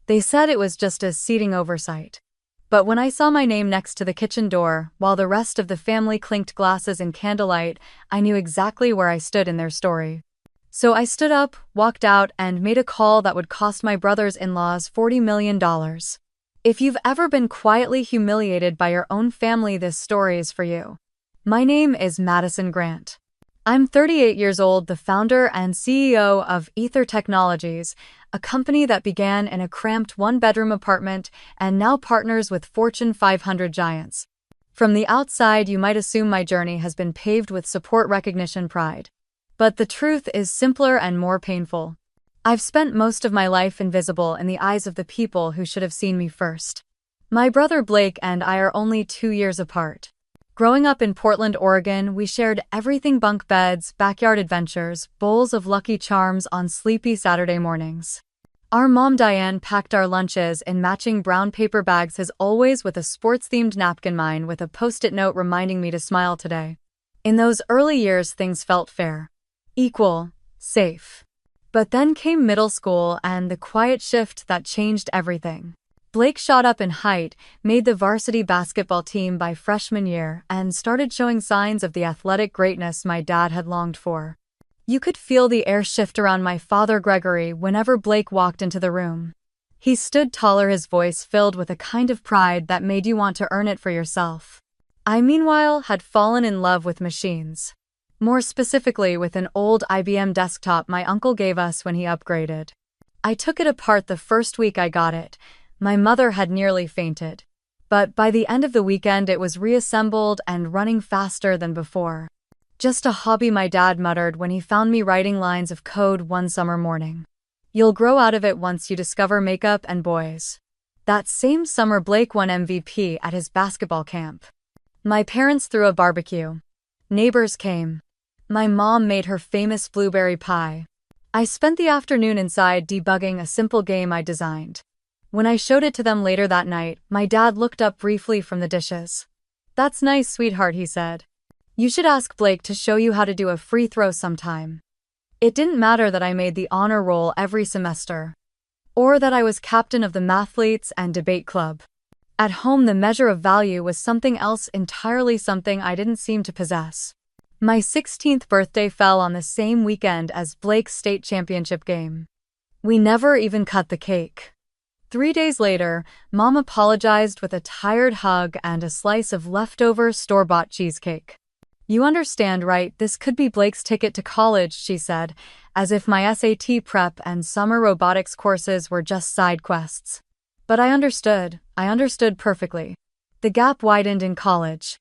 They said it was just a seating oversight. But when I saw my name next to the kitchen door, while the rest of the family clinked glasses in candlelight, I knew exactly where I stood in their story. So I stood up, walked out, and made a call that would cost my brother's in-laws $40 million. If you've ever been quietly humiliated by your own family, this story is for you. My name is Madison Grant. I'm 38 years old, the founder and CEO of Ether Technologies, a company that began in a cramped one-bedroom apartment and now partners with Fortune 500 giants. From the outside, you might assume my journey has been paved with support, recognition, pride. But the truth is simpler and more painful. I've spent most of my life invisible in the eyes of the people who should have seen me first. My brother Blake and I are only 2 years apart. Growing up in Portland, Oregon, we shared everything: bunk beds, backyard adventures, bowls of Lucky Charms on sleepy Saturday mornings. Our mom Diane packed our lunches in matching brown paper bags, his always with a sports-themed napkin, mine with a post-it note reminding me to smile today. In those early years, things felt fair, equal, safe. But then came middle school and the quiet shift that changed everything. Blake shot up in height, made the varsity basketball team by freshman year, and started showing signs of the athletic greatness my dad had longed for. You could feel the air shift around my father Gregory whenever Blake walked into the room. He stood taller, his voice filled with a kind of pride that made you want to earn it for yourself. I, meanwhile, had fallen in love with machines. More specifically, with an old IBM desktop my uncle gave us when he upgraded. I took it apart the first week I got it. My mother had nearly fainted. But by the end of the weekend, it was reassembled and running faster than before. Just a hobby, my dad muttered when he found me writing lines of code one summer morning. You'll grow out of it once you discover makeup and boys. That same summer, Blake won MVP at his basketball camp. My parents threw a barbecue. Neighbors came. My mom made her famous blueberry pie. I spent the afternoon inside debugging a simple game I designed. When I showed it to them later that night, my dad looked up briefly from the dishes. "That's nice, sweetheart," he said. "You should ask Blake to show you how to do a free throw sometime." It didn't matter that I made the honor roll every semester, or that I was captain of the mathletes and debate club. At home, the measure of value was something else entirely, something I didn't seem to possess. My 16th birthday fell on the same weekend as Blake's state championship game. We never even cut the cake. 3 days later, Mom apologized with a tired hug and a slice of leftover store-bought cheesecake. "You understand, right? This could be Blake's ticket to college," she said, as if my SAT prep and summer robotics courses were just side quests. But I understood perfectly. The gap widened in college.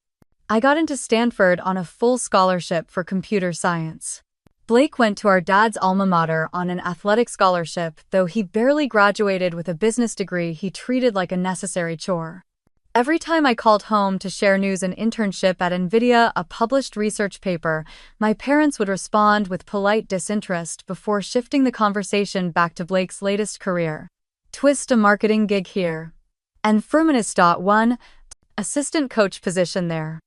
I got into Stanford on a full scholarship for computer science. Blake went to our dad's alma mater on an athletic scholarship, though he barely graduated with a business degree he treated like a necessary chore. Every time I called home to share news, an internship at NVIDIA, a published research paper, my parents would respond with polite disinterest before shifting the conversation back to Blake's latest career. Twist, a marketing gig here. And Firminus.1, assistant coach position there.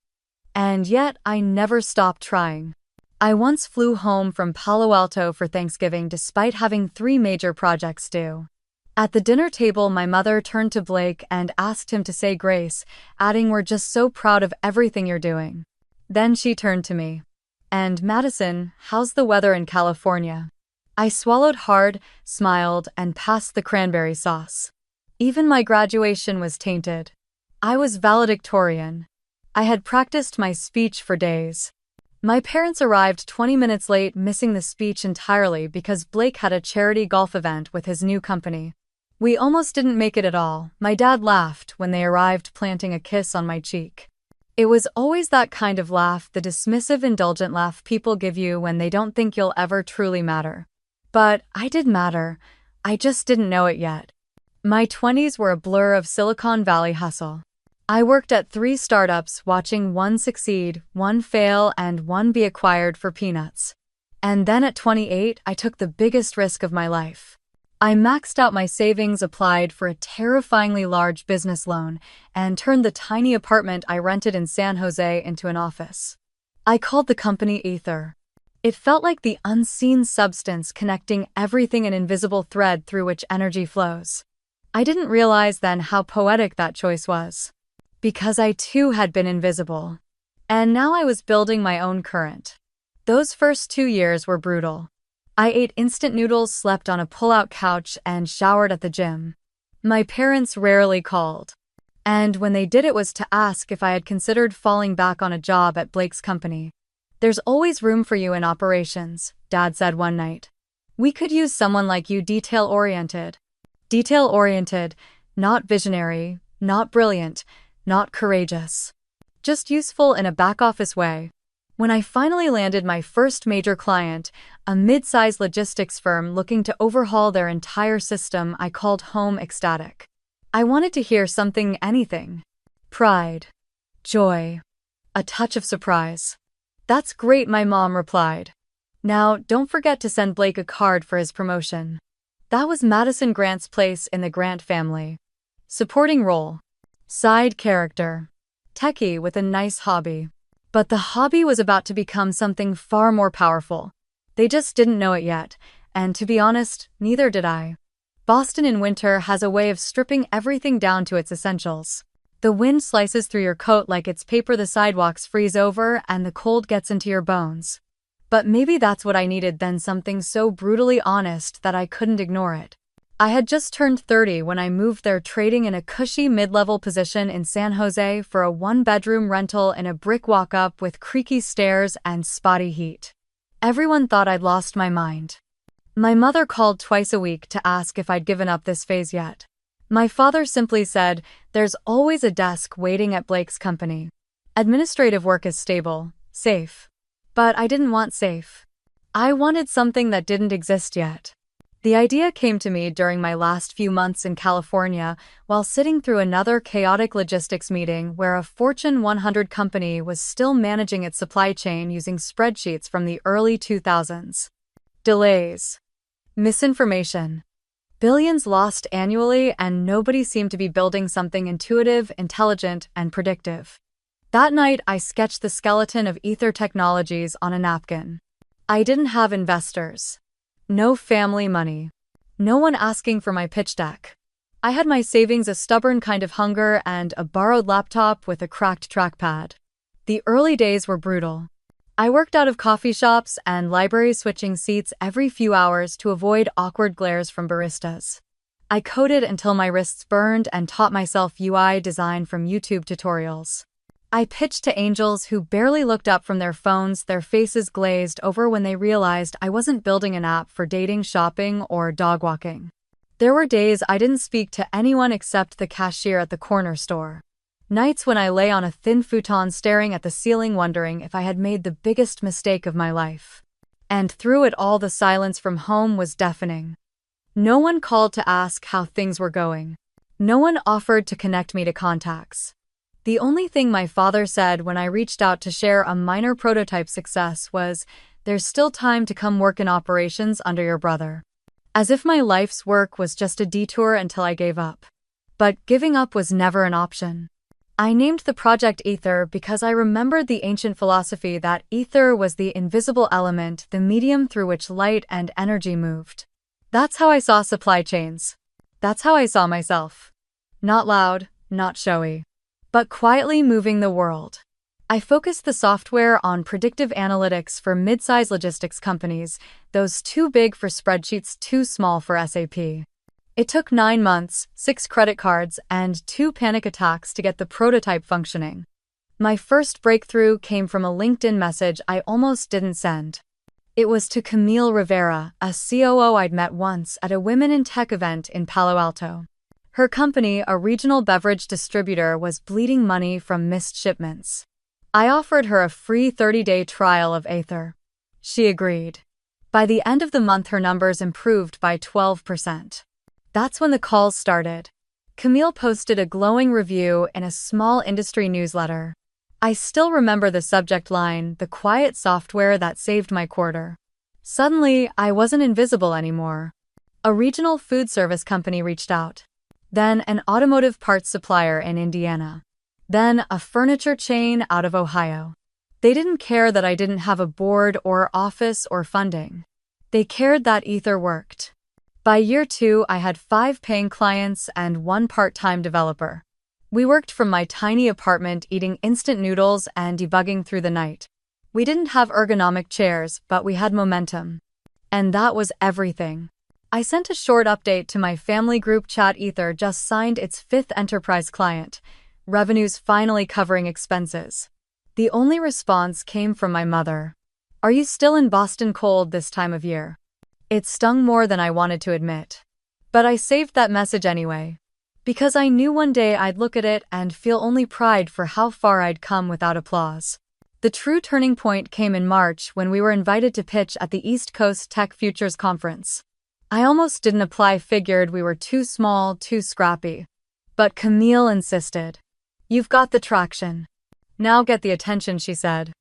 And yet, I never stopped trying. I once flew home from Palo Alto for Thanksgiving despite having 3 major projects due. At the dinner table, my mother turned to Blake and asked him to say grace, adding, "We're just so proud of everything you're doing." Then she turned to me. "And Madison, how's the weather in California?" I swallowed hard, smiled, and passed the cranberry sauce. Even my graduation was tainted. I was valedictorian. I had practiced my speech for days. My parents arrived 20 minutes late, missing the speech entirely because Blake had a charity golf event with his new company. We almost didn't make it at all. My dad laughed when they arrived, planting a kiss on my cheek. It was always that kind of laugh, the dismissive, indulgent laugh people give you when they don't think you'll ever truly matter. But I did matter. I just didn't know it yet. My 20s were a blur of Silicon Valley hustle. I worked at 3 startups, watching one succeed, one fail, and one be acquired for peanuts. And then at 28, I took the biggest risk of my life. I maxed out my savings, applied for a terrifyingly large business loan, and turned the tiny apartment I rented in San Jose into an office. I called the company Ether. It felt like the unseen substance connecting everything, an invisible thread through which energy flows. I didn't realize then how poetic that choice was. Because I too had been invisible. And now I was building my own current. Those first 2 years were brutal. I ate instant noodles, slept on a pull-out couch, and showered at the gym. My parents rarely called. And when they did, it was to ask if I had considered falling back on a job at Blake's company. "There's always room for you in operations," Dad said one night. "We could use someone like you, detail-oriented." Detail-oriented, not visionary, not brilliant, not courageous. Just useful in a back-office way. When I finally landed my first major client, a mid-sized logistics firm looking to overhaul their entire system, I called home ecstatic. I wanted to hear something, anything. Pride. Joy. A touch of surprise. "That's great," my mom replied. "Now, don't forget to send Blake a card for his promotion." That was Madison Grant's place in the Grant family. Supporting role. Side character. Techie with a nice hobby. But the hobby was about to become something far more powerful. They just didn't know it yet, and to be honest, neither did I. Boston in winter has a way of stripping everything down to its essentials. The wind slices through your coat like it's paper, the sidewalks freeze over, and the cold gets into your bones. But maybe that's what I needed then, something so brutally honest that I couldn't ignore it. I had just turned 30 when I moved there, trading in a cushy mid-level position in San Jose for a one-bedroom rental in a brick walk-up with creaky stairs and spotty heat. Everyone thought I'd lost my mind. My mother called twice a week to ask if I'd given up this phase yet. My father simply said, "There's always a desk waiting at Blake's company. Administrative work is stable, safe." But I didn't want safe. I wanted something that didn't exist yet. The idea came to me during my last few months in California while sitting through another chaotic logistics meeting where a Fortune 100 company was still managing its supply chain using spreadsheets from the early 2000s. Delays. Misinformation. Billions lost annually, and nobody seemed to be building something intuitive, intelligent, and predictive. That night, I sketched the skeleton of Ether Technologies on a napkin. I didn't have investors. No family money. No one asking for my pitch deck. I had my savings, a stubborn kind of hunger, and a borrowed laptop with a cracked trackpad. The early days were brutal. I worked out of coffee shops and libraries, switching seats every few hours to avoid awkward glares from baristas. I coded until my wrists burned and taught myself UI design from YouTube tutorials. I pitched to angels who barely looked up from their phones, their faces glazed over when they realized I wasn't building an app for dating, shopping, or dog walking. There were days I didn't speak to anyone except the cashier at the corner store. Nights when I lay on a thin futon staring at the ceiling, wondering if I had made the biggest mistake of my life. And through it all, the silence from home was deafening. No one called to ask how things were going. No one offered to connect me to contacts. The only thing my father said when I reached out to share a minor prototype success was, "There's still time to come work in operations under your brother." As if my life's work was just a detour until I gave up. But giving up was never an option. I named the project Ether because I remembered the ancient philosophy that ether was the invisible element, the medium through which light and energy moved. That's how I saw supply chains. That's how I saw myself. Not loud, not showy, but quietly moving the world. I focused the software on predictive analytics for mid-size logistics companies, those too big for spreadsheets, too small for SAP. It took 9 months, 6 credit cards, and 2 panic attacks to get the prototype functioning. My first breakthrough came from a LinkedIn message I almost didn't send. It was to Camille Rivera, a COO I'd met once at a Women in Tech event in Palo Alto. Her company, a regional beverage distributor, was bleeding money from missed shipments. I offered her a free 30-day trial of Ether. She agreed. By the end of the month, her numbers improved by 12%. That's when the calls started. Camille posted a glowing review in a small industry newsletter. I still remember the subject line, "The quiet software that saved my quarter." Suddenly, I wasn't invisible anymore. A regional food service company reached out. Then an automotive parts supplier in Indiana. Then a furniture chain out of Ohio. They didn't care that I didn't have a board or office or funding. They cared that Ether worked. By year 2, I had 5 paying clients and 1 part-time developer. We worked from my tiny apartment eating instant noodles and debugging through the night. We didn't have ergonomic chairs, but we had momentum. And that was everything. I sent a short update to my family group chat. Ether just signed its 5th enterprise client. Revenue's finally covering expenses. The only response came from my mother. Are you still in Boston cold this time of year? It stung more than I wanted to admit. But I saved that message anyway. Because I knew one day I'd look at it and feel only pride for how far I'd come without applause. The true turning point came in March when we were invited to pitch at the East Coast Tech Futures Conference. I almost didn't apply, figured we were too small, too scrappy. But Camille insisted. You've got the traction. Now get the attention, she said.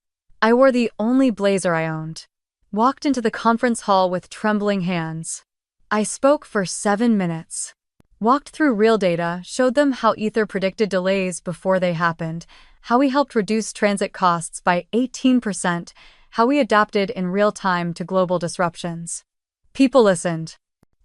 I wore the only blazer I owned. Walked into the conference hall with trembling hands. I spoke for 7 minutes. Walked through real data, showed them how Ether predicted delays before they happened, how we helped reduce transit costs by 18%, how we adapted in real time to global disruptions. People listened.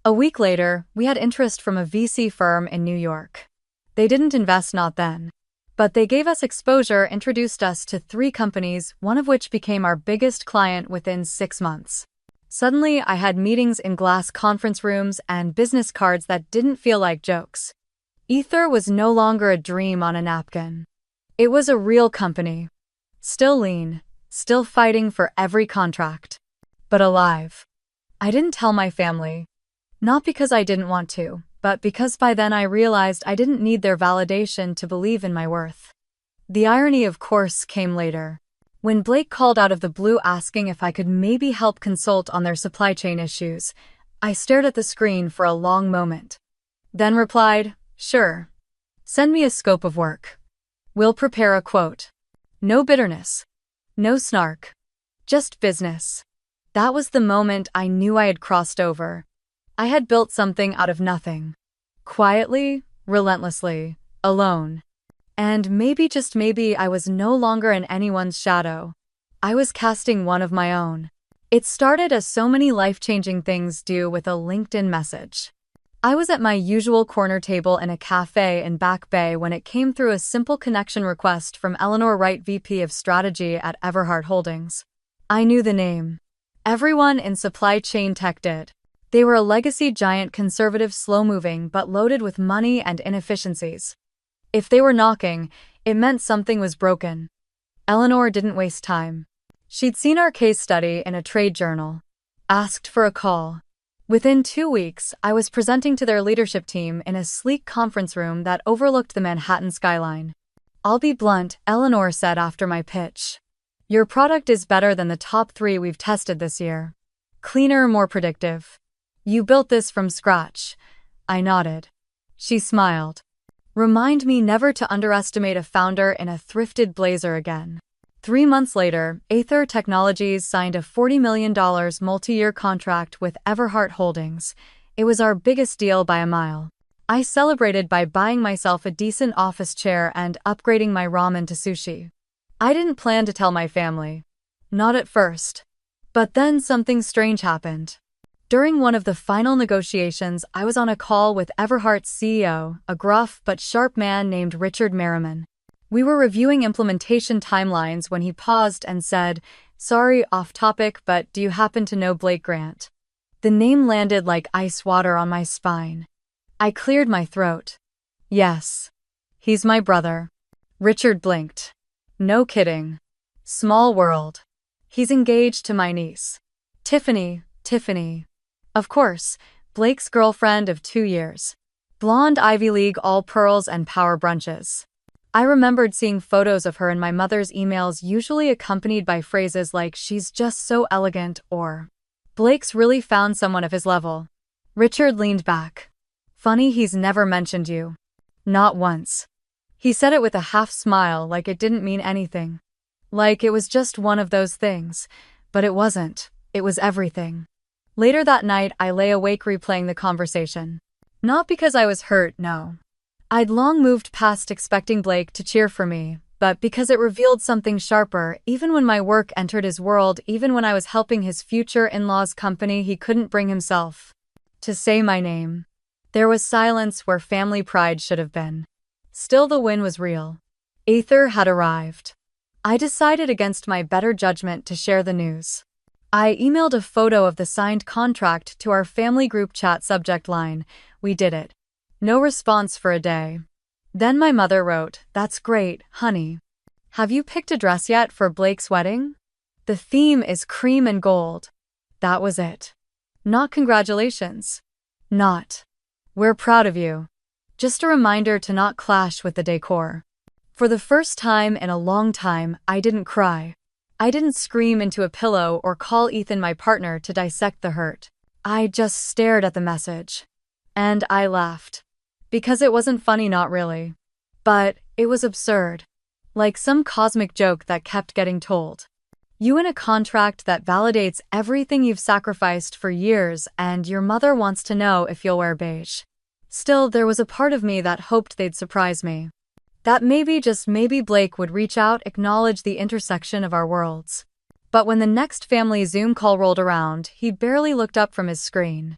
A week later, we had interest from a VC firm in New York. They didn't invest, not then. But they gave us exposure, introduced us to 3 companies, one of which became our biggest client within 6 months. Suddenly, I had meetings in glass conference rooms and business cards that didn't feel like jokes. Ether was no longer a dream on a napkin. It was a real company. Still lean, still fighting for every contract. But alive. I didn't tell my family. Not because I didn't want to, but because by then I realized I didn't need their validation to believe in my worth. The irony, of course, came later. When Blake called out of the blue asking if I could maybe help consult on their supply chain issues, I stared at the screen for a long moment. Then replied, sure. Send me a scope of work. We'll prepare a quote. No bitterness. No snark. Just business. That was the moment I knew I had crossed over. I had built something out of nothing. Quietly, relentlessly, alone. And maybe, just maybe, I was no longer in anyone's shadow. I was casting one of my own. It started as so many life-changing things do with a LinkedIn message. I was at my usual corner table in a cafe in Back Bay when it came through, a simple connection request from Eleanor Wright, VP of Strategy at Everhart Holdings. I knew the name. Everyone in supply chain tech did. They were a legacy giant, conservative, slow-moving, but loaded with money and inefficiencies. If they were knocking, it meant something was broken. Eleanor didn't waste time. She'd seen our case study in a trade journal. Asked for a call. Within 2 weeks, I was presenting to their leadership team in a sleek conference room that overlooked the Manhattan skyline. I'll be blunt, Eleanor said after my pitch. Your product is better than the top 3 we've tested this year. Cleaner, more predictive. You built this from scratch. I nodded. She smiled. Remind me never to underestimate a founder in a thrifted blazer again. 3 months later, Aether Technologies signed a $40 million multi-year contract with Everhart Holdings. It was our biggest deal by a mile. I celebrated by buying myself a decent office chair and upgrading my ramen to sushi. I didn't plan to tell my family. Not at first. But then something strange happened. During one of the final negotiations, I was on a call with Everhart's CEO, a gruff but sharp man named Richard Merriman. We were reviewing implementation timelines when he paused and said, "Sorry, off topic, but do you happen to know Blake Grant?" The name landed like ice water on my spine. I cleared my throat. Yes. He's my brother. Richard blinked. No kidding. Small world. He's engaged to my niece. Tiffany. Of course, Blake's girlfriend of 2 years. Blonde Ivy League, all pearls and power brunches. I remembered seeing photos of her in my mother's emails, usually accompanied by phrases like, "She's just so elegant," or, "Blake's really found someone of his level." Richard leaned back. Funny he's never mentioned you. Not once. He said it with a half smile, like it didn't mean anything. Like it was just one of those things. But it wasn't. It was everything. Later that night, I lay awake replaying the conversation. Not because I was hurt, no. I'd long moved past expecting Blake to cheer for me, but because it revealed something sharper. Even when my work entered his world, even when I was helping his future in-laws' company, he couldn't bring himself to say my name. There was silence where family pride should have been. Still, the win was real. Aether had arrived. I decided against my better judgment to share the news. I emailed a photo of the signed contract to our family group chat subject line, "We did it." No response for a day. Then my mother wrote, "That's great, honey. Have you picked a dress yet for Blake's wedding? The theme is cream and gold." That was it. Not congratulations. Not, "We're proud of you." Just a reminder to not clash with the decor. For the first time in a long time, I didn't cry. I didn't scream into a pillow or call Ethan, my partner, to dissect the hurt. I just stared at the message. And I laughed. Because it wasn't funny, not really. But it was absurd. Like some cosmic joke that kept getting told. You in a contract that validates everything you've sacrificed for years, and your mother wants to know if you'll wear beige. Still, there was a part of me that hoped they'd surprise me. That maybe, just maybe, Blake would reach out, acknowledge the intersection of our worlds. But when the next family Zoom call rolled around, he barely looked up from his screen.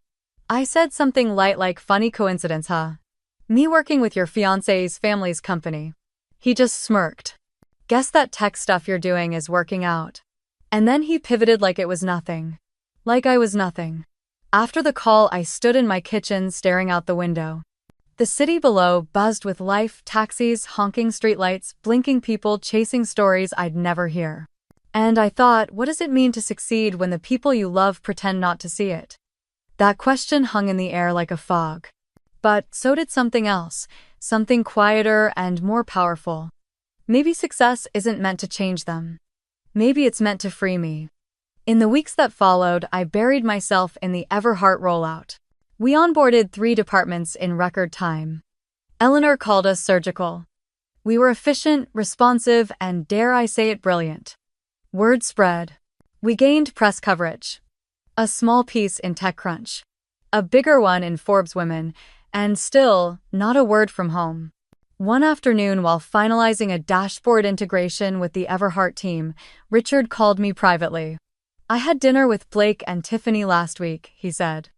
I said something light like, "Funny coincidence, huh? Me working with your fiancé's family's company." He just smirked. "Guess that tech stuff you're doing is working out." And then he pivoted like it was nothing. Like I was nothing. After the call, I stood in my kitchen staring out the window. The city below buzzed with life, taxis, honking streetlights, blinking people chasing stories I'd never hear. And I thought, what does it mean to succeed when the people you love pretend not to see it? That question hung in the air like a fog. But so did something else, something quieter and more powerful. Maybe success isn't meant to change them. Maybe it's meant to free me. In the weeks that followed, I buried myself in the Everhart rollout. We onboarded 3 departments in record time. Eleanor called us surgical. We were efficient, responsive, and dare I say it, brilliant. Word spread. We gained press coverage. A small piece in TechCrunch. A bigger one in Forbes Women, and still, not a word from home. One afternoon, while finalizing a dashboard integration with the Everhart team, Richard called me privately. "I had dinner with Blake and Tiffany last week," he said.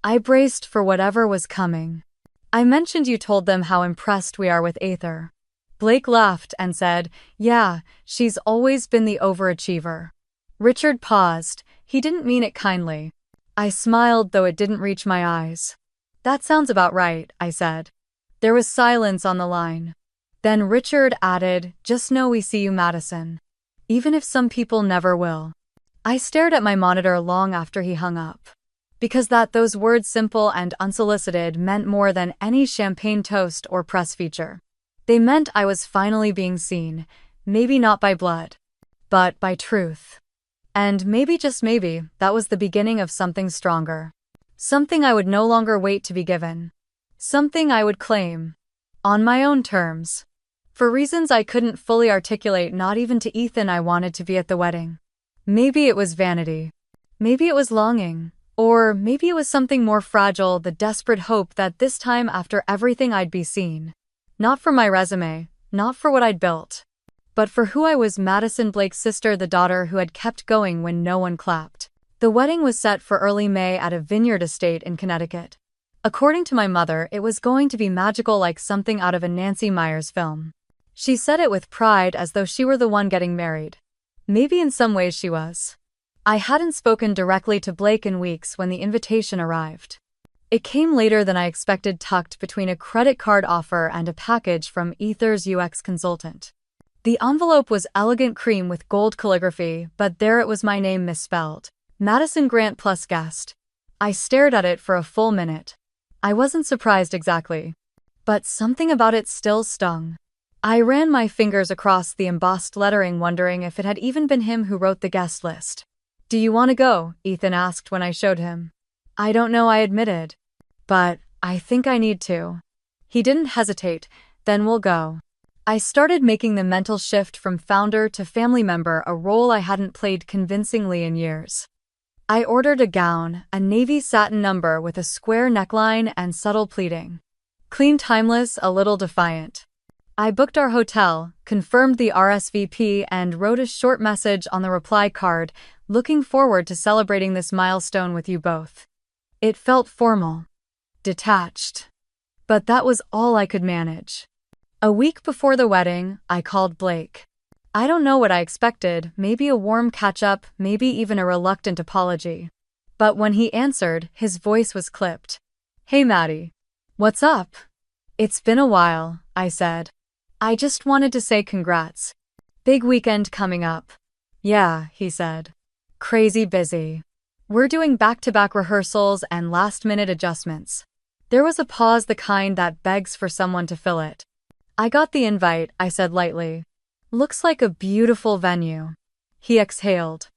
I braced for whatever was coming. "I mentioned you told them how impressed we are with Aether." Blake laughed and said, "Yeah, she's always been the overachiever." Richard paused. He didn't mean it kindly. I smiled, though it didn't reach my eyes. "That sounds about right," I said. There was silence on the line. Then Richard added, "Just know we see you, Madison. Even if some people never will." I stared at my monitor long after he hung up. Because those words, simple and unsolicited, meant more than any champagne toast or press feature. They meant I was finally being seen, maybe not by blood, but by truth. And maybe, just maybe, that was the beginning of something stronger. Something I would no longer wait to be given. Something I would claim. On my own terms. For reasons I couldn't fully articulate, not even to Ethan. I wanted to be at the wedding. Maybe it was vanity. Maybe it was longing. Or maybe it was something more fragile, the desperate hope that this time, after everything, I'd be seen. Not for my resume, not for what I'd built, but for who I was, Madison Blake's sister, the daughter who had kept going when no one clapped. The wedding was set for early May at a vineyard estate in Connecticut. According to my mother, it was going to be magical, like something out of a Nancy Meyers film. She said it with pride, as though she were the one getting married. Maybe in some ways she was. I hadn't spoken directly to Blake in weeks when the invitation arrived. It came later than I expected, tucked between a credit card offer and a package from Aether's UX consultant. The envelope was elegant cream with gold calligraphy, but there it was, my name misspelled. Madison Grant plus guest. I stared at it for a full minute. I wasn't surprised exactly. But something about it still stung. I ran my fingers across the embossed lettering, wondering if it had even been him who wrote the guest list. "Do you want to go?" Ethan asked when I showed him. "I don't know," I admitted. "But I think I need to." He didn't hesitate. "Then we'll go." I started making the mental shift from founder to family member, a role I hadn't played convincingly in years. I ordered a gown, a navy satin number with a square neckline and subtle pleating. Clean, timeless, a little defiant. I booked our hotel, confirmed the RSVP, and wrote a short message on the reply card, "Looking forward to celebrating this milestone with you both." It felt formal, detached. But that was all I could manage. A week before the wedding, I called Blake. I don't know what I expected, maybe a warm catch-up, maybe even a reluctant apology. But when he answered, his voice was clipped. "Hey Maddie. What's up?" "It's been a while," I said. "I just wanted to say congrats. Big weekend coming up." "Yeah," he said. "Crazy busy. We're doing back-to-back rehearsals and last-minute adjustments." There was a pause, the kind that begs for someone to fill it. "I got the invite," I said lightly. "Looks like a beautiful venue." He exhaled.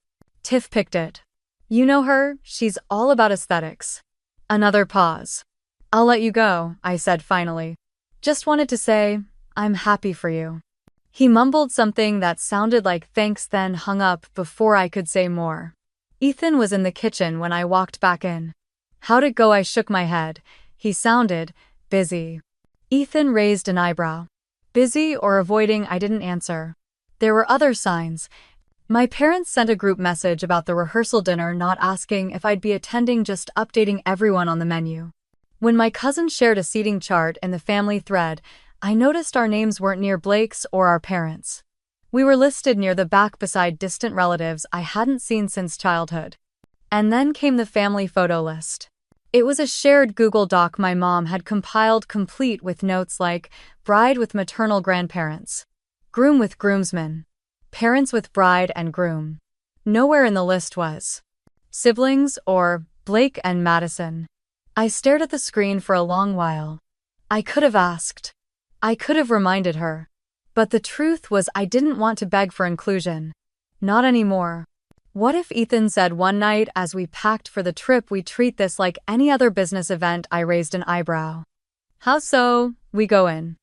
"Tiff picked it. You know her, she's all about aesthetics." Another pause. "I'll let you go," I said finally. "Just wanted to say, I'm happy for you." He mumbled something that sounded like thanks, then hung up before I could say more. Ethan was in the kitchen when I walked back in. "How'd it go?" I shook my head. He sounded busy. Ethan raised an eyebrow. Busy or avoiding? I didn't answer. There were other signs. My parents sent a group message about the rehearsal dinner, not asking if I'd be attending, just updating everyone on the menu. When my cousin shared a seating chart in the family thread, I noticed our names weren't near Blake's or our parents'. We were listed near the back beside distant relatives I hadn't seen since childhood. And then came the family photo list. It was a shared Google Doc my mom had compiled, complete with notes like bride with maternal grandparents, groom with groomsmen, parents with bride and groom. Nowhere in the list was siblings or Blake and Madison. I stared at the screen for a long while. I could have asked. I could have reminded her. But the truth was, I didn't want to beg for inclusion. Not anymore. What if Ethan said one night as we packed for the trip, "We treat this like any other business event"? I raised an eyebrow. "How so?" "We go in.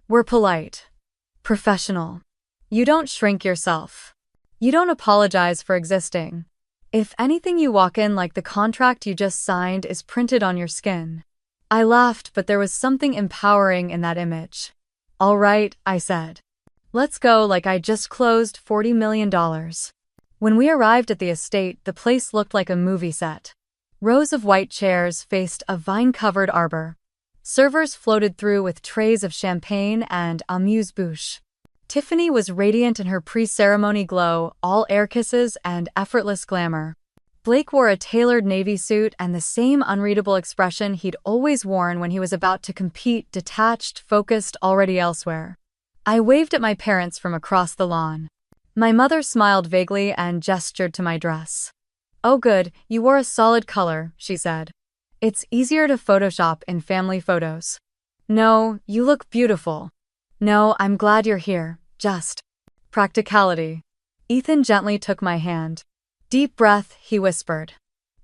We're polite. Professional. You don't shrink yourself. You don't apologize for existing. If anything, you walk in like the contract you just signed is printed on your skin." I laughed, but there was something empowering in that image. "All right," I said. "Let's go," like I just closed $40 million. When we arrived at the estate, the place looked like a movie set. Rows of white chairs faced a vine-covered arbor. Servers floated through with trays of champagne and amuse-bouche. Tiffany was radiant in her pre-ceremony glow, all air kisses and effortless glamour. Blake wore a tailored navy suit and the same unreadable expression he'd always worn when he was about to compete, detached, focused, already elsewhere. I waved at my parents from across the lawn. My mother smiled vaguely and gestured to my dress. "Oh good, you wore a solid color," she said. "It's easier to Photoshop in family photos." "No, you look beautiful." "No, I'm glad you're here, just practicality." Ethan gently took my hand. "Deep breath," he whispered.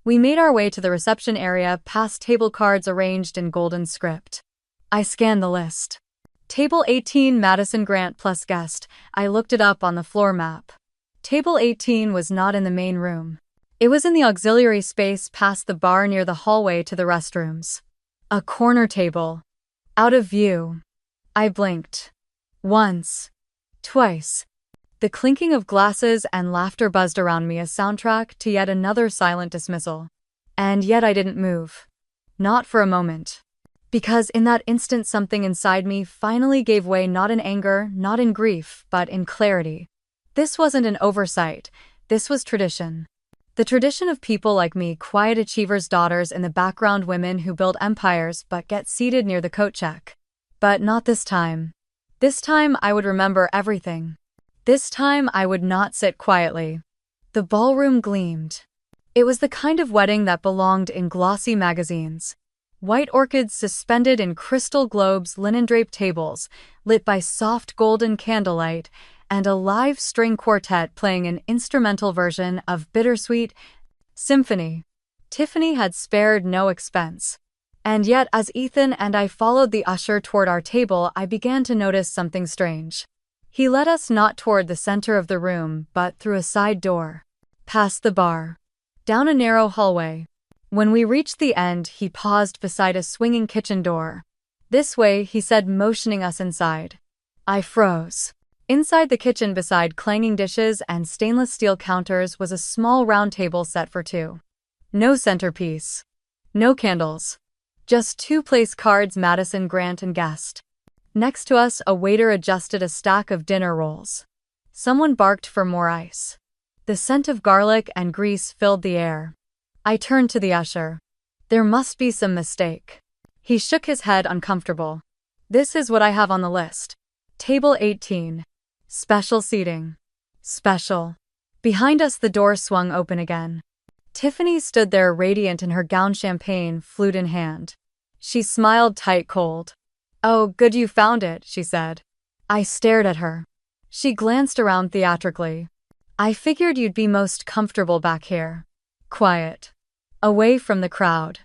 We made our way to the reception area, past table cards arranged in golden script. I scanned the list. Table 18, Madison Grant plus guest. I looked it up on the floor map. Table 18 was not in the main room. It was in the auxiliary space past the bar near the hallway to the restrooms. A corner table. Out of view. I blinked. Once. Twice. The clinking of glasses and laughter buzzed around me, a soundtrack to yet another silent dismissal. And yet I didn't move. Not for a moment. Because in that instant something inside me finally gave way, not in anger, not in grief, but in clarity. This wasn't an oversight. This was tradition. The tradition of people like me, quiet achievers, daughters in the background, women who build empires but get seated near the coat check. But not this time. This time I would remember everything. This time I would not sit quietly. The ballroom gleamed. It was the kind of wedding that belonged in glossy magazines. White orchids suspended in crystal globes, linen-draped tables, lit by soft golden candlelight, and a live string quartet playing an instrumental version of Bittersweet Symphony. Tiffany had spared no expense. And yet, as Ethan and I followed the usher toward our table, I began to notice something strange. He led us not toward the center of the room, but through a side door. Past the bar. Down a narrow hallway. When we reached the end, he paused beside a swinging kitchen door. "This way," he said, motioning us inside. I froze. Inside the kitchen, beside clanging dishes and stainless steel counters, was a small round table set for two. No centerpiece. No candles. Just two place cards, Madison, Grant, and guest. Next to us, a waiter adjusted a stack of dinner rolls. Someone barked for more ice. The scent of garlic and grease filled the air. I turned to the usher. There must be some mistake. He shook his head, uncomfortable. This is what I have on the list. Table 18. Special seating. Special. Behind us, the door swung open again. Tiffany stood there, radiant in her gown, champagne flute in hand. She smiled tight, cold. "Oh, good you found it," she said. I stared at her. She glanced around theatrically. "I figured you'd be most comfortable back here. Quiet. Away from the crowd.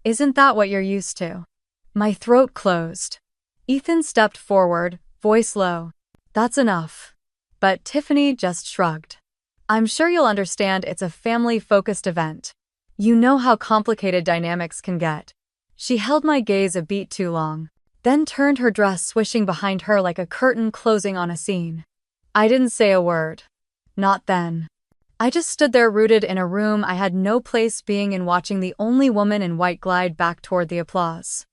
Isn't that what you're used to?" My throat closed. Ethan stepped forward, voice low. "That's enough." But Tiffany just shrugged. "I'm sure you'll understand, it's a family-focused event. You know how complicated dynamics can get." She held my gaze a beat too long, then turned, her dress swishing behind her like a curtain closing on a scene. I didn't say a word. Not then. I just stood there, rooted in a room I had no place being in, watching the only woman in white glide back toward the applause.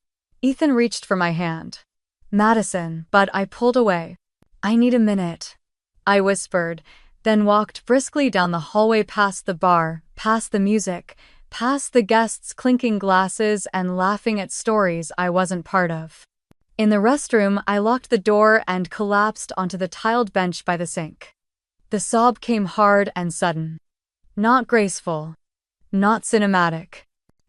Ethan reached for my hand. "Madison," but I pulled away. "I need a minute," I whispered, then walked briskly down the hallway, past the bar, past the music, past the guests clinking glasses and laughing at stories I wasn't part of. In the restroom, I locked the door and collapsed onto the tiled bench by the sink. The sob came hard and sudden. Not graceful. Not cinematic.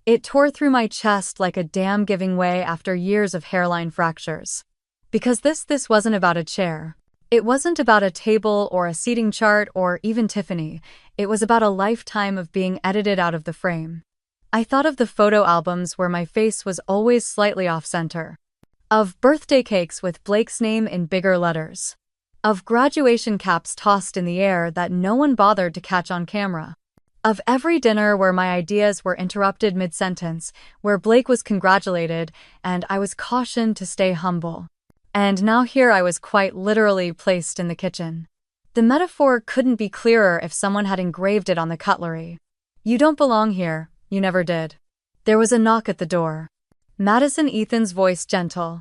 It tore through my chest like a dam giving way after years of hairline fractures. Because this wasn't about a chair. It wasn't about a table or a seating chart or even Tiffany. It was about a lifetime of being edited out of the frame. I thought of the photo albums where my face was always slightly off-center. Of birthday cakes with Blake's name in bigger letters. Of graduation caps tossed in the air that no one bothered to catch on camera. Of every dinner where my ideas were interrupted mid-sentence, where Blake was congratulated and I was cautioned to stay humble. And now here I was, quite literally placed in the kitchen. The metaphor couldn't be clearer if someone had engraved it on the cutlery. "You don't belong here, you never did." There was a knock at the door. Madison, Ethan's voice gentle.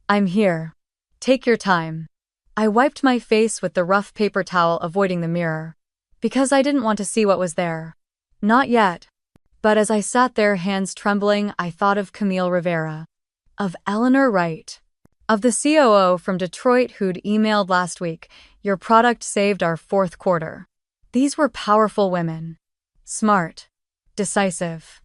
"I'm here. Take your time." I wiped my face with the rough paper towel, avoiding the mirror. Because I didn't want to see what was there. Not yet. But as I sat there, hands trembling, I thought of Camille Rivera. Of Eleanor Wright. Of the COO from Detroit who'd emailed last week, "Your product saved our fourth quarter." These were powerful women. Smart. Decisive.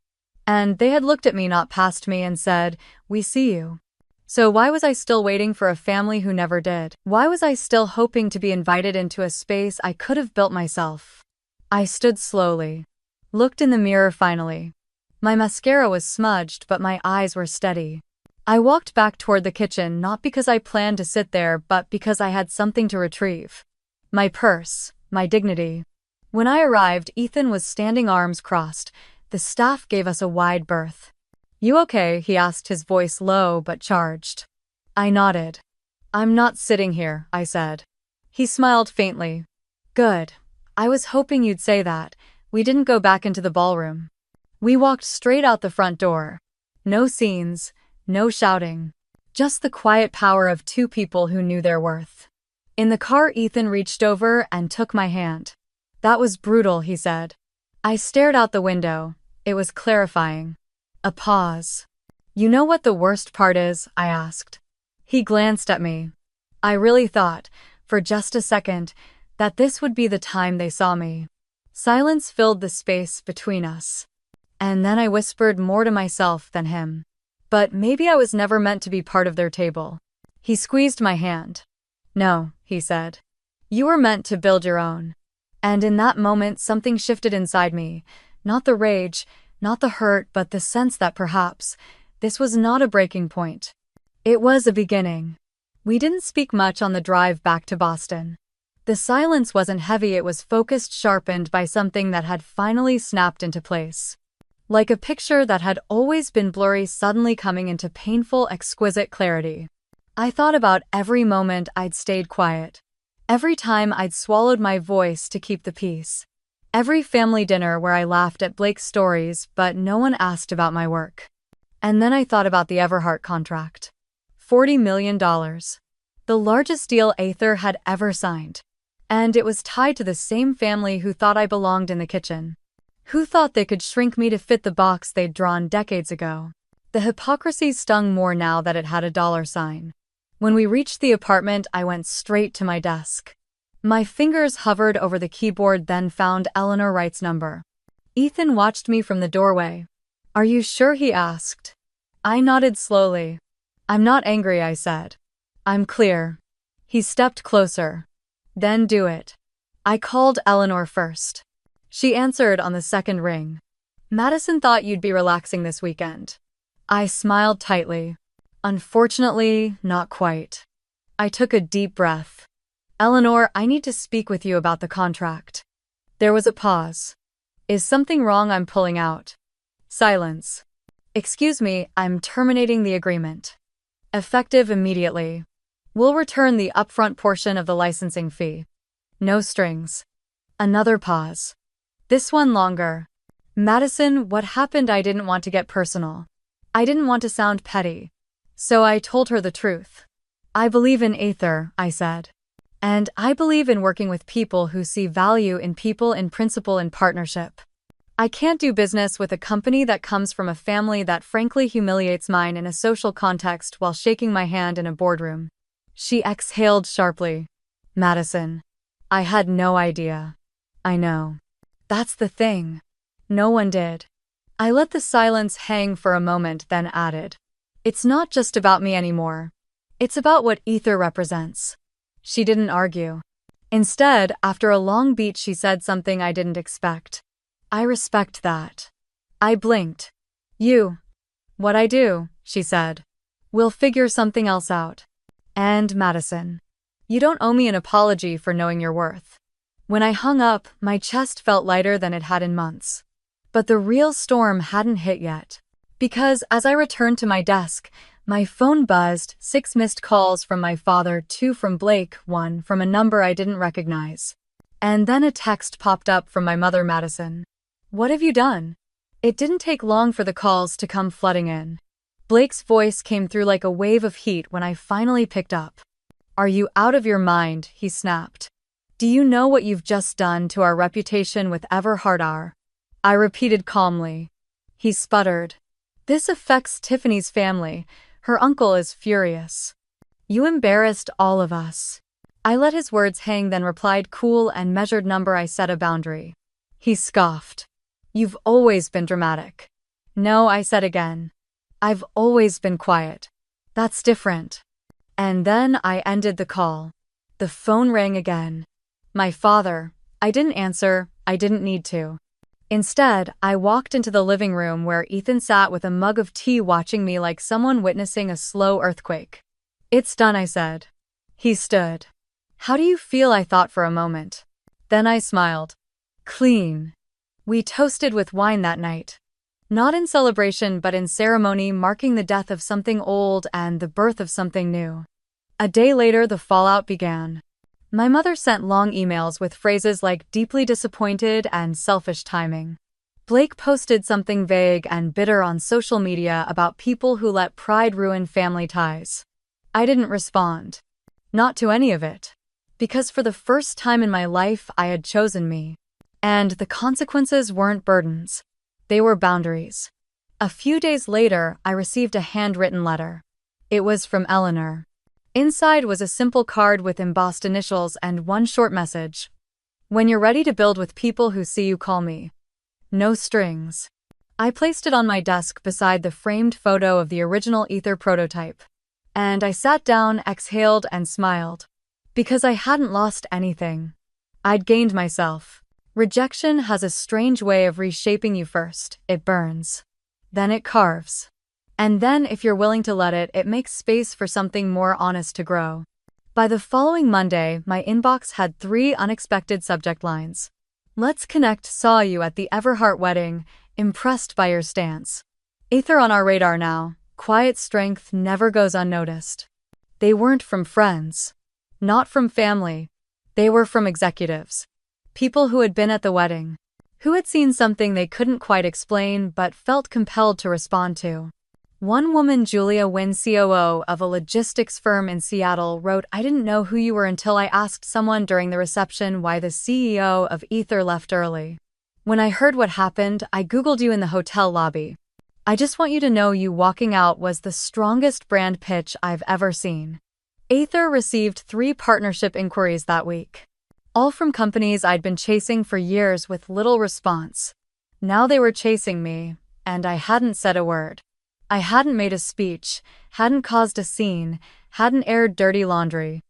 And they had looked at me, not past me, and said, "We see you." So why was I still waiting for a family who never did? Why was I still hoping to be invited into a space I could have built myself? I stood slowly. Looked in the mirror finally. My mascara was smudged, but my eyes were steady. I walked back toward the kitchen, not because I planned to sit there, but because I had something to retrieve. My purse, my dignity. When I arrived, Ethan was standing, arms crossed. The staff gave us a wide berth. "You okay?" he asked, his voice low but charged. I nodded. "I'm not sitting here," I said. He smiled faintly. "Good. I was hoping you'd say that." We didn't go back into the ballroom. We walked straight out the front door. No scenes. No shouting. Just the quiet power of two people who knew their worth. In the car, Ethan reached over and took my hand. "That was brutal," he said. I stared out the window. It was clarifying. A pause. "You know what the worst part is?" I asked. He glanced at me. I really thought, for just a second, that this would be the time they saw me. Silence filled the space between us. And then I whispered, more to myself than him. But maybe I was never meant to be part of their table. He squeezed my hand. "No," he said. "You were meant to build your own." And in that moment something shifted inside me. Not the rage, not the hurt, but the sense that perhaps this was not a breaking point. It was a beginning. We didn't speak much on the drive back to Boston. The silence wasn't heavy, it was focused, sharpened by something that had finally snapped into place. Like a picture that had always been blurry suddenly coming into painful, exquisite clarity. I thought about every moment I'd stayed quiet. Every time I'd swallowed my voice to keep the peace. Every family dinner where I laughed at Blake's stories, but no one asked about my work. And then I thought about the Everhart contract. $40 million. The largest deal Aether had ever signed. And it was tied to the same family who thought I belonged in the kitchen. Who thought they could shrink me to fit the box they'd drawn decades ago. The hypocrisy stung more now that it had a dollar sign. When we reached the apartment, I went straight to my desk. My fingers hovered over the keyboard, then found Eleanor Wright's number. Ethan watched me from the doorway. "Are you sure?" he asked. I nodded slowly. "I'm not angry," I said. "I'm clear." He stepped closer. "Then do it." I called Eleanor first. She answered on the second ring. "Madison thought you'd be relaxing this weekend." I smiled tightly. "Unfortunately, not quite." I took a deep breath. "Eleanor, I need to speak with you about the contract." There was a pause. "Is something wrong?" I'm pulling out. Silence. "Excuse me, I'm terminating the agreement. Effective immediately. We'll return the upfront portion of the licensing fee. No strings." Another pause. This one longer. "Madison, what happened?" I didn't want to get personal. I didn't want to sound petty. So I told her the truth. "I believe in Aether," I said. "And I believe in working with people who see value in people, in principle, in partnership. I can't do business with a company that comes from a family that frankly humiliates mine in a social context while shaking my hand in a boardroom." She exhaled sharply. "Madison. I had no idea." "I know. That's the thing. No one did." I let the silence hang for a moment, then added, "It's not just about me anymore. It's about what Aether represents." She didn't argue. Instead, after a long beat, she said something I didn't expect. "I respect that." I blinked. "You?" "What I do," she said. "We'll figure something else out. And Madison, you don't owe me an apology for knowing your worth." When I hung up, my chest felt lighter than it had in months. But the real storm hadn't hit yet. Because as I returned to my desk, my phone buzzed, 6 missed calls from my father, 2 from Blake, 1 from a number I didn't recognize. And then a text popped up from my mother, "Madison. What have you done?" It didn't take long for the calls to come flooding in. Blake's voice came through like a wave of heat when I finally picked up. "Are you out of your mind?" he snapped. "Do you know what you've just done to our reputation with Everhart?" I repeated calmly. He sputtered. "This affects Tiffany's family. Her uncle is furious. You embarrassed all of us." I let his words hang, then replied, "Cool and measured number. I set a boundary." He scoffed. "You've always been dramatic." "No," I said again. "I've always been quiet." "That's different." And then I ended the call. The phone rang again. My father. I didn't answer. I didn't need to. Instead, I walked into the living room where Ethan sat with a mug of tea, watching me like someone witnessing a slow earthquake. "It's done," I said. He stood. "How do you feel?" I thought for a moment. Then I smiled. "Clean." We toasted with wine that night. Not in celebration, but in ceremony, marking the death of something old and the birth of something new. A day later, the fallout began. My mother sent long emails with phrases like "deeply disappointed" and "selfish timing." Blake posted something vague and bitter on social media about people who let pride ruin family ties. I didn't respond. Not to any of it. Because for the first time in my life, I had chosen me. And the consequences weren't burdens. They were boundaries. A few days later, I received a handwritten letter. It was from Eleanor. Inside was a simple card with embossed initials and one short message. "When you're ready to build with people who see you, call me." No strings. I placed it on my desk beside the framed photo of the original Aether prototype. And I sat down, exhaled, and smiled. Because I hadn't lost anything. I'd gained myself. Rejection has a strange way of reshaping you. First, it burns. Then it carves. And then, if you're willing to let it, it makes space for something more honest to grow. By the following Monday, my inbox had 3 unexpected subject lines. "Let's connect. Saw you at the Everhart wedding. Impressed by your stance. Aether on our radar now. Quiet strength never goes unnoticed." They weren't from friends. Not from family. They were from executives. People who had been at the wedding. who had seen something they couldn't quite explain but felt compelled to respond to. One woman, Julia Wynn, COO of a logistics firm in Seattle, wrote, "I didn't know who you were until I asked someone during the reception why the CEO of Ether left early. When I heard what happened, I Googled you in the hotel lobby. I just want you to know you walking out was the strongest brand pitch I've ever seen." Ether received 3 partnership inquiries that week, all from companies I'd been chasing for years with little response. Now they were chasing me, and I hadn't said a word. I hadn't made a speech, hadn't caused a scene, hadn't aired dirty laundry.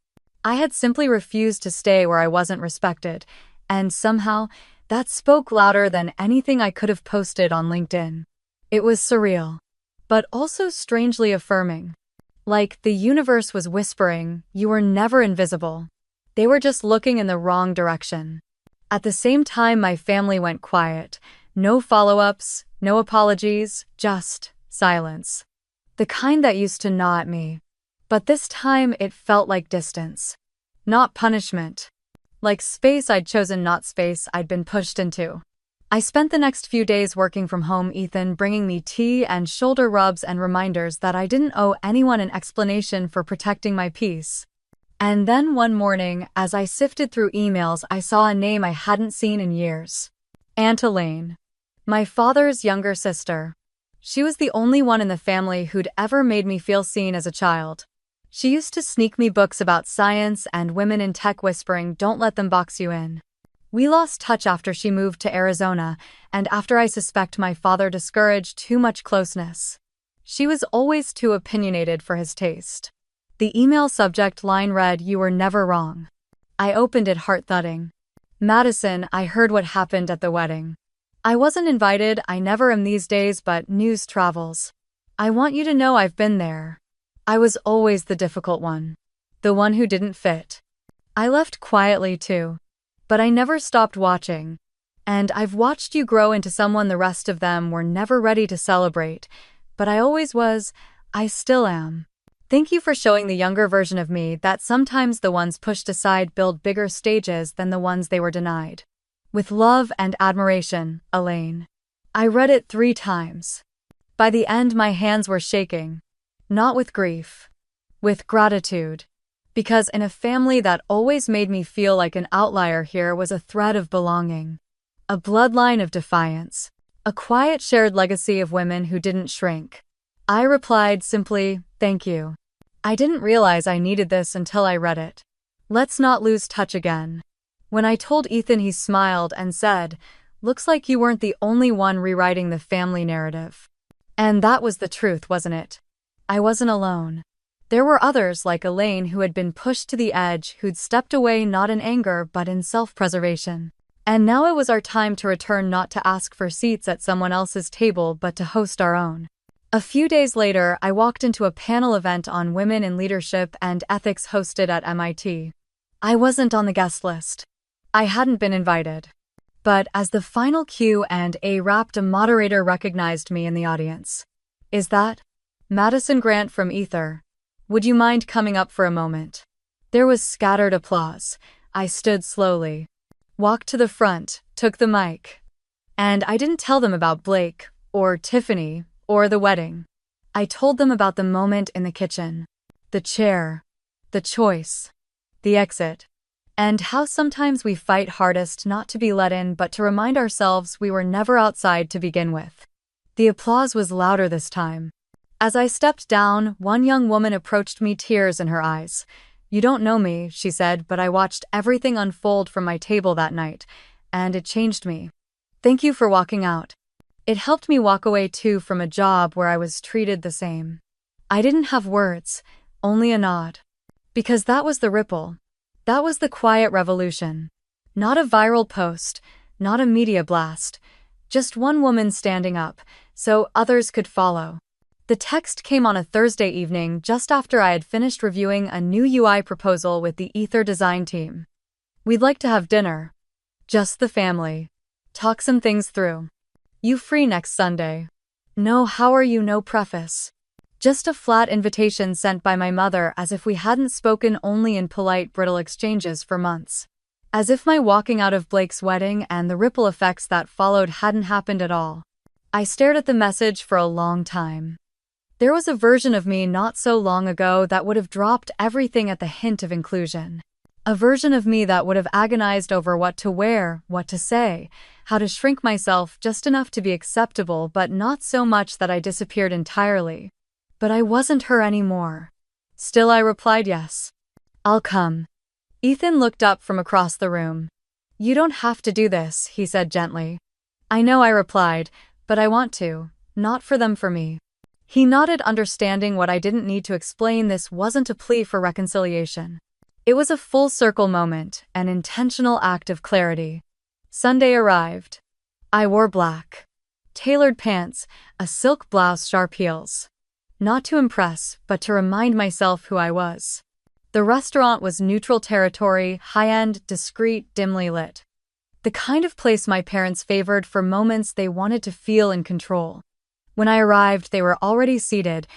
I had simply refused to stay where I wasn't respected, and somehow, that spoke louder than anything I could have posted on LinkedIn. It was surreal, but also strangely affirming. Like the universe was whispering, "You were never invisible." They were just looking in the wrong direction. At the same time, my family went quiet. No follow-ups, no apologies, just silence. The kind that used to gnaw at me. But this time it felt like distance. Not punishment. Like space I'd chosen, not space I'd been pushed into. I spent the next few days working from home, Ethan bringing me tea and shoulder rubs and reminders that I didn't owe anyone an explanation for protecting my peace. And then one morning, as I sifted through emails, I saw a name I hadn't seen in years. Aunt Elaine. My father's younger sister. She was the only one in the family who'd ever made me feel seen as a child. She used to sneak me books about science and women in tech, whispering, "Don't let them box you in." We lost touch after she moved to Arizona, and after I suspect my father discouraged too much closeness. She was always too opinionated for his taste. The email subject line read, "You were never wrong." I opened it, heart thudding. "Madison, I heard what happened at the wedding. I wasn't invited, I never am these days, but news travels. I want you to know I've been there. I was always the difficult one. The one who didn't fit. I left quietly too. But I never stopped watching. And I've watched you grow into someone the rest of them were never ready to celebrate. But I always was, I still am. Thank you for showing the younger version of me that sometimes the ones pushed aside build bigger stages than the ones they were denied. With love and admiration, Elaine." I read it 3 times. By the end, my hands were shaking. Not with grief. With gratitude. Because in a family that always made me feel like an outlier, here was a thread of belonging. A bloodline of defiance. A quiet shared legacy of women who didn't shrink. I replied simply, "Thank you. I didn't realize I needed this until I read it. Let's not lose touch again." When I told Ethan, he smiled and said, "Looks like you weren't the only one rewriting the family narrative." And that was the truth, wasn't it? I wasn't alone. There were others like Elaine who had been pushed to the edge, who'd stepped away not in anger but in self-preservation. And now it was our time to return, not to ask for seats at someone else's table but to host our own. A few days later, I walked into a panel event on women in leadership and ethics hosted at MIT. I wasn't on the guest list. I hadn't been invited. But as the final Q&A wrapped, a moderator recognized me in the audience. "Is that Madison Grant from Ether? Would you mind coming up for a moment?" There was scattered applause. I stood slowly, walked to the front, took the mic. And I didn't tell them about Blake, or Tiffany, or the wedding. I told them about the moment in the kitchen. The chair. The choice. The exit. And how sometimes we fight hardest not to be let in but to remind ourselves we were never outside to begin with. The applause was louder this time. As I stepped down, one young woman approached me, tears in her eyes. "You don't know me," she said, "but I watched everything unfold from my table that night, and it changed me. Thank you for walking out. It helped me walk away too from a job where I was treated the same." I didn't have words, only a nod. Because that was the ripple. That was the quiet revolution. Not a viral post, not a media blast. Just one woman standing up, so others could follow. The text came on a Thursday evening just after I had finished reviewing a new UI proposal with the Ether design team. "We'd like to have dinner. Just the family. Talk some things through. You free next Sunday?" No "how are you," no preface. Just a flat invitation sent by my mother as if we hadn't spoken, only in polite, brittle exchanges for months. As if my walking out of Blake's wedding and the ripple effects that followed hadn't happened at all. I stared at the message for a long time. There was a version of me not so long ago that would have dropped everything at the hint of inclusion. A version of me that would have agonized over what to wear, what to say, how to shrink myself just enough to be acceptable but not so much that I disappeared entirely. But I wasn't her anymore. Still, I replied yes. I'll come. Ethan looked up from across the room. You don't have to do this, he said gently. I know, I replied, but I want to. Not for them, for me. He nodded, understanding what I didn't need to explain. This wasn't a plea for reconciliation. It was a full circle moment, an intentional act of clarity. Sunday arrived. I wore black. Tailored pants, a silk blouse, sharp heels. Not to impress, but to remind myself who I was. The restaurant was neutral territory, high-end, discreet, dimly lit. The kind of place my parents favored for moments they wanted to feel in control. When I arrived, they were already seated.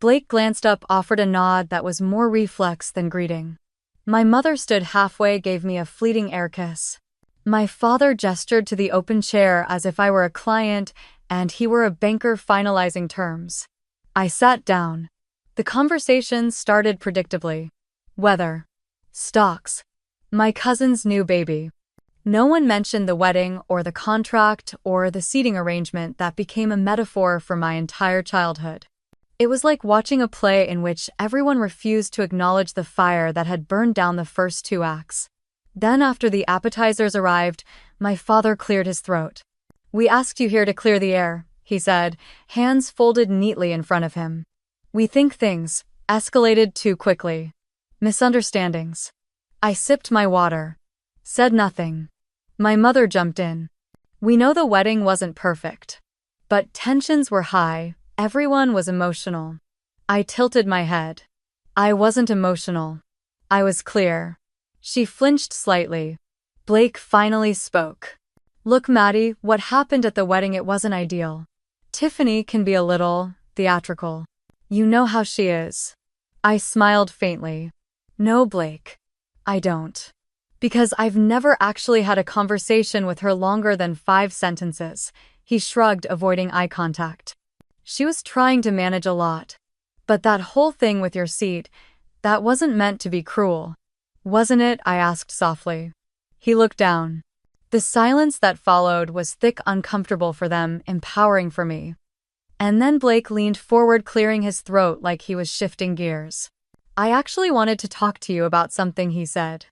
Blake glanced up, offered a nod that was more reflex than greeting. My mother stood halfway, gave me a fleeting air kiss. My father gestured to the open chair as if I were a client and he were a banker finalizing terms. I sat down. The conversation started predictably. Weather. Stocks. My cousin's new baby. No one mentioned the wedding or the contract or the seating arrangement that became a metaphor for my entire childhood. It was like watching a play in which everyone refused to acknowledge the fire that had burned down the first two acts. Then, after the appetizers arrived, my father cleared his throat. We asked you here to clear the air, he said, hands folded neatly in front of him. We think things escalated too quickly. Misunderstandings. I sipped my water. Said nothing. My mother jumped in. We know the wedding wasn't perfect. But tensions were high. Everyone was emotional. I tilted my head. I wasn't emotional. I was clear. She flinched slightly. Blake finally spoke. Look, Maddie, what happened at the wedding, it wasn't ideal. Tiffany can be a little theatrical. You know how she is. I smiled faintly. No, Blake. I don't. Because I've never actually had a conversation with her longer than 5 sentences. He shrugged, avoiding eye contact. She was trying to manage a lot. But that whole thing with your seat, that wasn't meant to be cruel. Wasn't it? I asked softly. He looked down. The silence that followed was thick, uncomfortable for them, empowering for me. And then Blake leaned forward, clearing his throat like he was shifting gears. I actually wanted to talk to you about something, he said.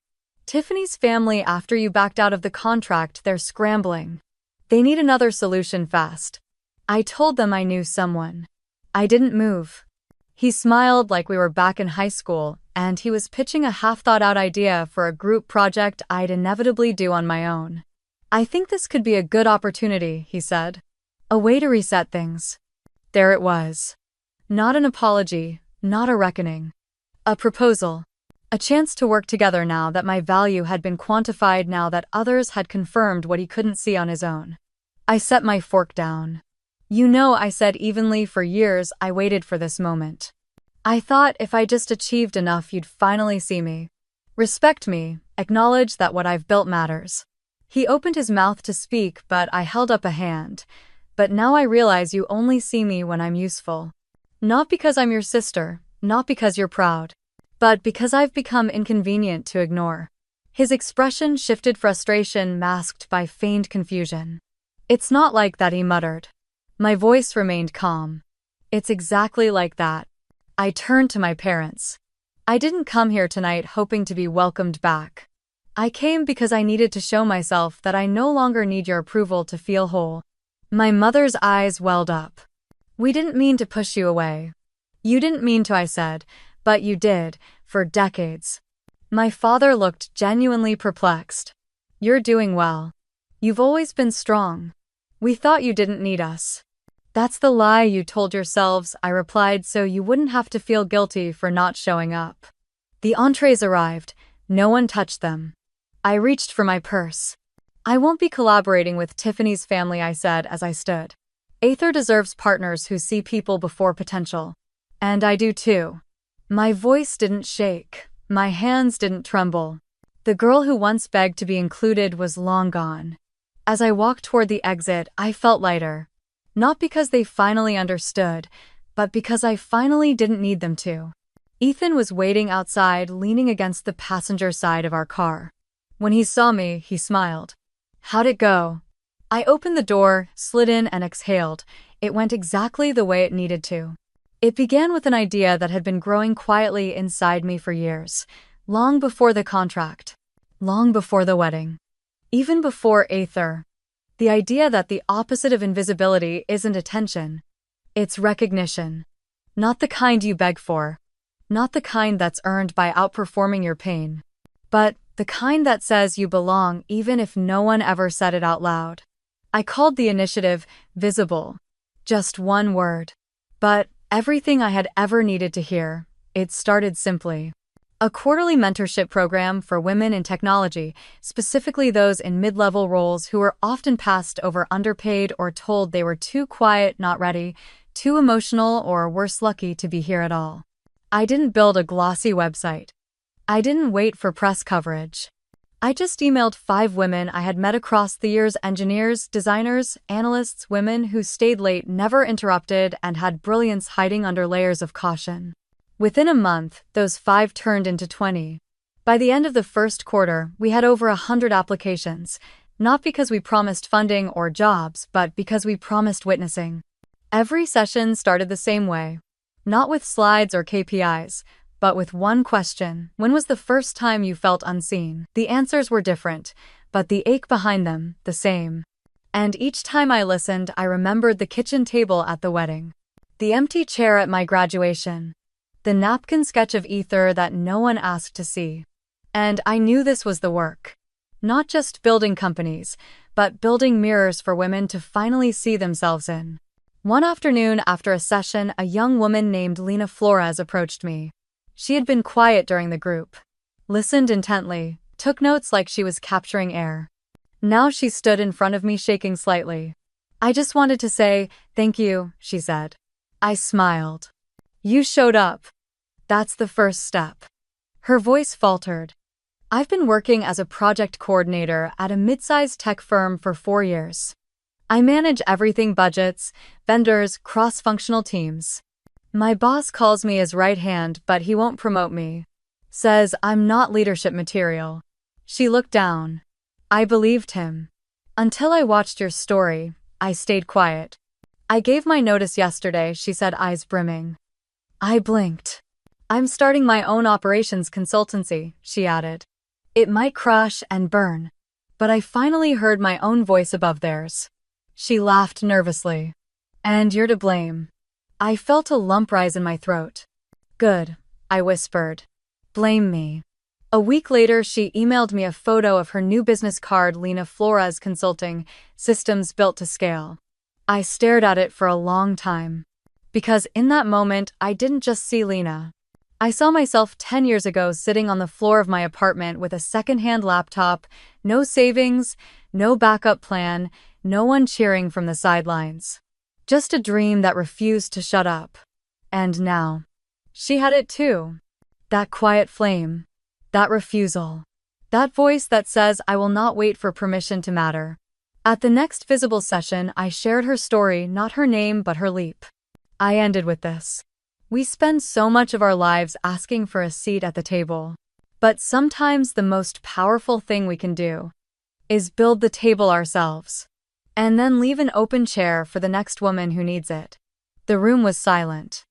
Tiffany's family, after you backed out of the contract, they're scrambling. They need another solution fast. I told them I knew someone. I didn't move. He smiled like we were back in high school, and he was pitching a half-thought-out idea for a group project I'd inevitably do on my own. I think this could be a good opportunity, he said. A way to reset things. There it was. Not an apology, not a reckoning. A proposal. A chance to work together now that my value had been quantified, now that others had confirmed what he couldn't see on his own. I set my fork down. You know, I said evenly, for years I waited for this moment. I thought if I just achieved enough, you'd finally see me. Respect me, acknowledge that what I've built matters. He opened his mouth to speak, but I held up a hand. But now I realize you only see me when I'm useful. Not because I'm your sister, not because you're proud, but because I've become inconvenient to ignore. His expression shifted, frustration masked by feigned confusion. It's not like that, he muttered. My voice remained calm. It's exactly like that. I turned to my parents. I didn't come here tonight hoping to be welcomed back. I came because I needed to show myself that I no longer need your approval to feel whole. My mother's eyes welled up. We didn't mean to push you away. You didn't mean to, I said, but you did, for decades. My father looked genuinely perplexed. You're doing well. You've always been strong. We thought you didn't need us. That's the lie you told yourselves, I replied, so you wouldn't have to feel guilty for not showing up. The entrees arrived. No one touched them. I reached for my purse. I won't be collaborating with Tiffany's family, I said as I stood. Aether deserves partners who see people before potential. And I do too. My voice didn't shake. My hands didn't tremble. The girl who once begged to be included was long gone. As I walked toward the exit, I felt lighter. Not because they finally understood, but because I finally didn't need them to. Ethan was waiting outside, leaning against the passenger side of our car. When he saw me, he smiled. "How'd it go?" I opened the door, slid in, and exhaled. It went exactly the way it needed to. It began with an idea that had been growing quietly inside me for years, long before the contract, long before the wedding, even before Aether. The idea that the opposite of invisibility isn't attention. It's recognition. Not the kind you beg for. Not the kind that's earned by outperforming your pain. But the kind that says you belong even if no one ever said it out loud. I called the initiative visible. Just one word. But everything I had ever needed to hear. It started simply. A quarterly mentorship program for women in technology, specifically those in mid-level roles who were often passed over, underpaid, or told they were too quiet, not ready, too emotional, or worse, lucky to be here at all. I didn't build a glossy website. I didn't wait for press coverage. I just emailed 5 women I had met across the years: engineers, designers, analysts, women who stayed late, never interrupted, and had brilliance hiding under layers of caution. Within a month, those 5 turned into 20. By the end of the first quarter, we had over 100 applications, not because we promised funding or jobs, but because we promised witnessing. Every session started the same way. Not with slides or KPIs, but with one question: when was the first time you felt unseen? The answers were different, but the ache behind them, the same. And each time I listened, I remembered the kitchen table at the wedding, the empty chair at my graduation, the napkin sketch of Ether that no one asked to see. And I knew this was the work. Not just building companies, but building mirrors for women to finally see themselves in. One afternoon after a session, a young woman named Lena Flores approached me. She had been quiet during the group, listened intently, took notes like she was capturing air. Now she stood in front of me, shaking slightly. "I just wanted to say, thank you," she said. I smiled. "You showed up. That's the first step." Her voice faltered. "I've been working as a project coordinator at a mid-sized tech firm for 4 years. I manage everything: budgets, vendors, cross-functional teams. My boss calls me his right hand, but he won't promote me. Says I'm not leadership material." She looked down. I believed him. "Until I watched your story, I stayed quiet. I gave my notice yesterday," she said, eyes brimming. I blinked. "I'm starting my own operations consultancy," she added. "It might crash and burn." But I finally heard my own voice above theirs. She laughed nervously. "And you're to blame." I felt a lump rise in my throat. "Good," I whispered. "Blame me." A week later, she emailed me a photo of her new business card: Lena Flores Consulting, systems built to scale. I stared at it for a long time. Because in that moment, I didn't just see Lena. I saw myself 10 years ago sitting on the floor of my apartment with a secondhand laptop, no savings, no backup plan, no one cheering from the sidelines. Just a dream that refused to shut up. And now, she had it too. That quiet flame. That refusal. That voice that says, "I will not wait for permission to matter." At the next visible session, I shared her story, not her name, but her leap. I ended with this: we spend so much of our lives asking for a seat at the table. But sometimes the most powerful thing we can do is build the table ourselves. And then leave an open chair for the next woman who needs it. The room was silent.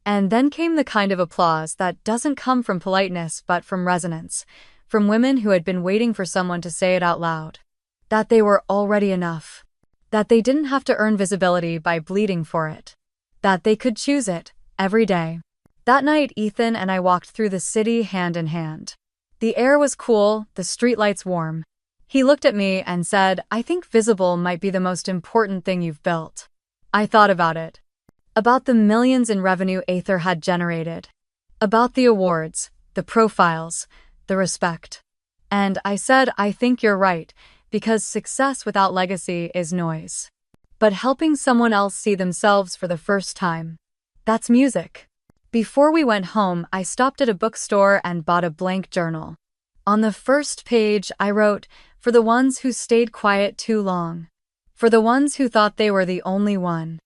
And then came the kind of applause that doesn't come from politeness but from resonance, from women who had been waiting for someone to say it out loud. That they were already enough. That they didn't have to earn visibility by bleeding for it. That they could choose it, every day. That night, Ethan and I walked through the city hand in hand. The air was cool, the streetlights warm. He looked at me and said, "I think visible might be the most important thing you've built." I thought about it. About the millions in revenue Aether had generated. About the awards, the profiles, the respect. And I said, "I think you're right, because success without legacy is noise. But helping someone else see themselves for the first time, that's music." Before we went home, I stopped at a bookstore and bought a blank journal. On the first page, I wrote, "For the ones who stayed quiet too long. For the ones who thought they were the only one.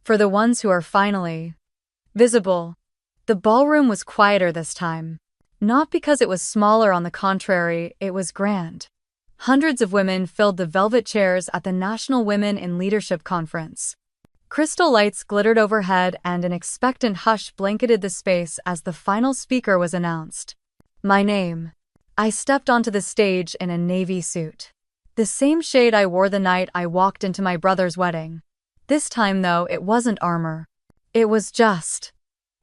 For the ones who are finally visible." The ballroom was quieter this time. Not because it was smaller, on the contrary, it was grand. Hundreds of women filled the velvet chairs at the National Women in Leadership Conference. Crystal lights glittered overhead and an expectant hush blanketed the space as the final speaker was announced. My name. I stepped onto the stage in a navy suit. The same shade I wore the night I walked into my brother's wedding. This time, though, it wasn't armor. It was just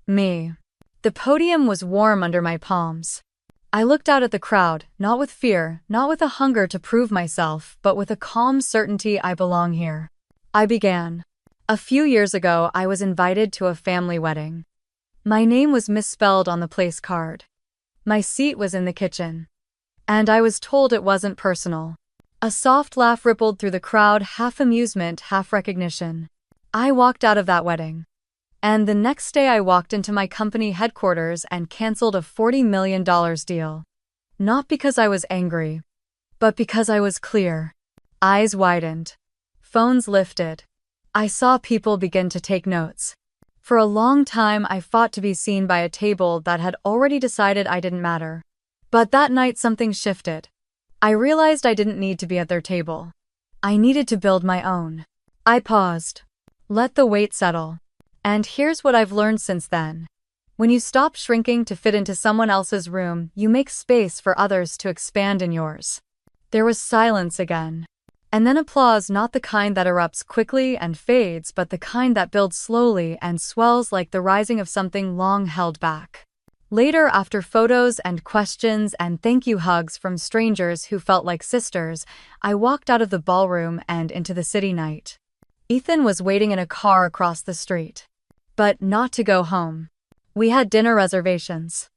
me. The podium was warm under my palms. I looked out at the crowd, not with fear, not with a hunger to prove myself, but with a calm certainty I belong here. I began. A few years ago, I was invited to a family wedding. My name was misspelled on the place card. My seat was in the kitchen. And I was told it wasn't personal. A soft laugh rippled through the crowd, half amusement, half recognition. I walked out of that wedding. And the next day I walked into my company headquarters and canceled a $40 million deal. Not because I was angry, but because I was clear. Eyes widened. Phones lifted. I saw people begin to take notes. For a long time I fought to be seen by a table that had already decided I didn't matter. But that night something shifted. I realized I didn't need to be at their table. I needed to build my own. I paused. Let the weight settle. And here's what I've learned since then. When you stop shrinking to fit into someone else's room, you make space for others to expand in yours. There was silence again. And then applause, not the kind that erupts quickly and fades, but the kind that builds slowly and swells like the rising of something long held back. Later, after photos and questions and thank you hugs from strangers who felt like sisters, I walked out of the ballroom and into the city night. Ethan was waiting in a car across the street. But not to go home. We had dinner reservations.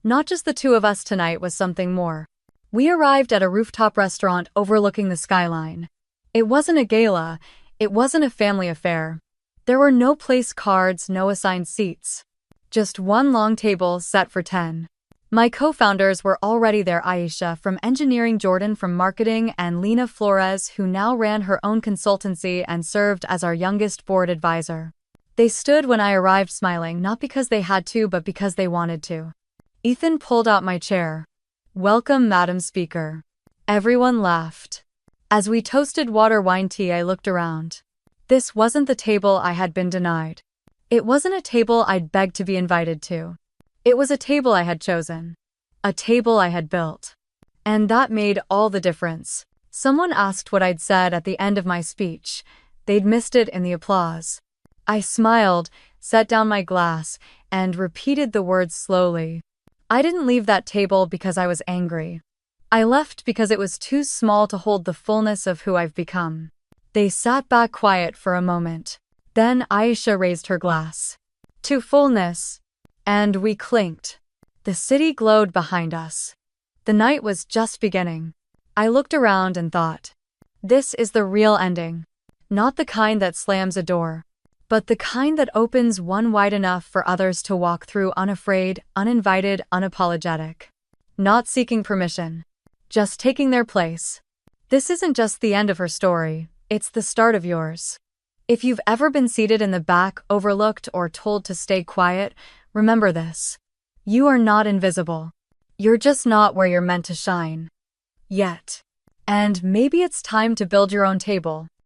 Not just the two of us tonight, was something more. We arrived at a rooftop restaurant overlooking the skyline. It wasn't a gala, it wasn't a family affair. There were no place cards, no assigned seats. Just one long table set for 10. My co-founders were already there: Aisha from engineering, Jordan from marketing, and Lena Flores, who now ran her own consultancy and served as our youngest board advisor. They stood when I arrived, smiling, not because they had to, but because they wanted to. Ethan pulled out my chair. "Welcome, Madam Speaker." Everyone laughed. As we toasted water, wine, tea, I looked around. This wasn't the table I had been denied. It wasn't a table I'd begged to be invited to. It was a table I had chosen. A table I had built. And that made all the difference. Someone asked what I'd said at the end of my speech. They'd missed it in the applause. I smiled, set down my glass, and repeated the words slowly. I didn't leave that table because I was angry. I left because it was too small to hold the fullness of who I've become. They sat back quiet for a moment. Then Aisha raised her glass. "To fullness." And we clinked. The city glowed behind us. The night was just beginning. I looked around and thought, this is the real ending. Not the kind that slams a door, but the kind that opens one wide enough for others to walk through, unafraid, uninvited, unapologetic. Not seeking permission. Just taking their place. This isn't just the end of her story, it's the start of yours. If you've ever been seated in the back, overlooked, or told to stay quiet, remember this. You are not invisible. You're just not where you're meant to shine. Yet. And maybe it's time to build your own table.